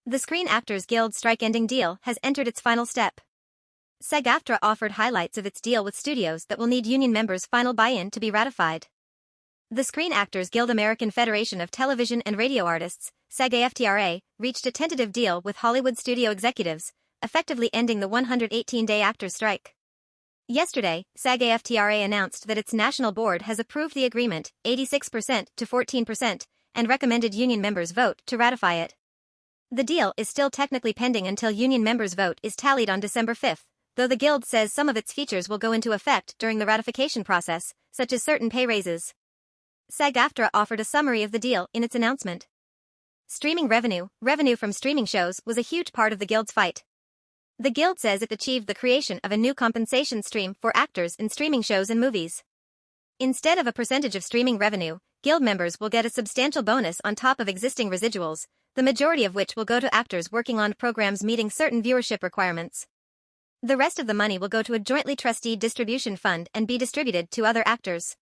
The Screen Actors Guild strike-ending deal has entered its final step. SAG-AFTRA offered highlights of its deal with studios that will need union members' final buy-in to be ratified. The Screen Actors Guild American Federation of Television and Radio Artists, SAG-AFTRA, reached a tentative deal with Hollywood studio executives, effectively ending the 118-day actors' strike. Yesterday, SAG-AFTRA announced that its national board has approved the agreement, 86% to 14%, and recommended union members vote to ratify it. The deal is still technically pending until union members' vote is tallied on December 5, though the Guild says some of its features will go into effect during the ratification process, such as certain pay raises. SAG-AFTRA offered a summary of the deal in its announcement. Streaming revenue from streaming shows was a huge part of the Guild's fight. The Guild says it achieved the creation of a new compensation stream for actors in streaming shows and movies. Instead of a percentage of streaming revenue, Guild members will get a substantial bonus on top of existing residuals, the majority of which will go to actors working on programs meeting certain viewership requirements. The rest of the money will go to a jointly trusteed distribution fund and be distributed to other actors.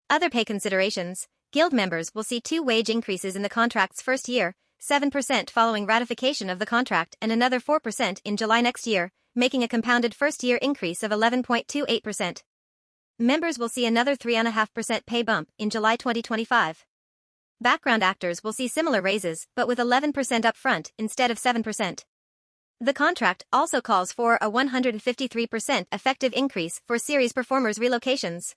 Other pay considerations: Guild members will see 2 wage increases in the contract's first year, 7% following ratification of the contract and another 4% in July next year, making a compounded first-year increase of 11.28%. Members will see another 3.5% pay bump in July 2025. Background actors will see similar raises, but with 11% upfront instead of 7%. The contract also calls for a 153% effective increase for series performers' relocations.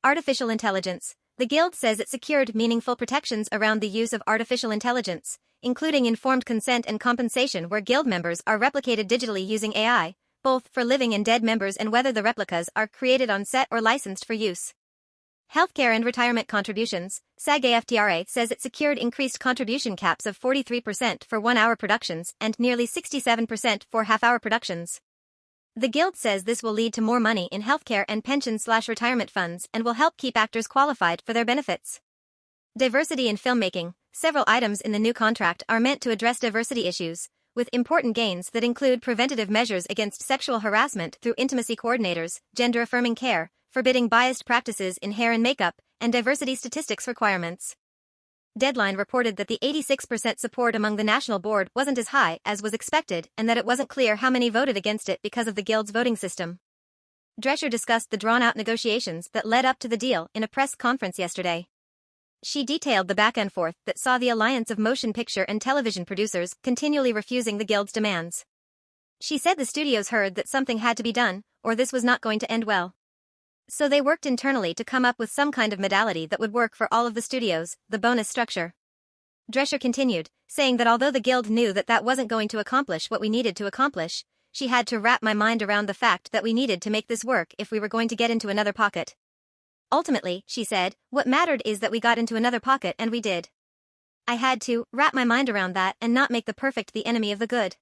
Artificial intelligence. The Guild says it secured meaningful protections around the use of artificial intelligence, including informed consent and compensation where Guild members are replicated digitally using AI, both for living and dead members, and whether the replicas are created on set or licensed for use. Healthcare and retirement contributions. SAG-AFTRA says it secured increased contribution caps of 43% for 1-hour productions and nearly 67% for half-hour productions. The Guild says this will lead to more money in healthcare and pension/retirement funds and will help keep actors qualified for their benefits. Diversity in filmmaking. Several items in the new contract are meant to address diversity issues, with important gains that include preventative measures against sexual harassment through intimacy coordinators, gender-affirming care, forbidding biased practices in hair and makeup, and diversity statistics requirements. Deadline reported that the 86% support among the national board wasn't as high as was expected and that it wasn't clear how many voted against it because of the Guild's voting system. Drescher discussed the drawn-out negotiations that led up to the deal in a press conference yesterday. She detailed the back-and-forth that saw the alliance of motion picture and television producers continually refusing the Guild's demands. She said the studios heard that something had to be done, or this was not going to end well. So they worked internally to come up with some kind of modality that would work for all of the studios, the bonus structure. Drescher continued, saying that although the Guild knew that that wasn't going to accomplish what we needed to accomplish, she had to wrap my mind around the fact that we needed to make this work if we were going to get into another pocket. Ultimately, she said, what mattered is that we got into another pocket, and we did. I had to wrap my mind around that and not make the perfect the enemy of the good.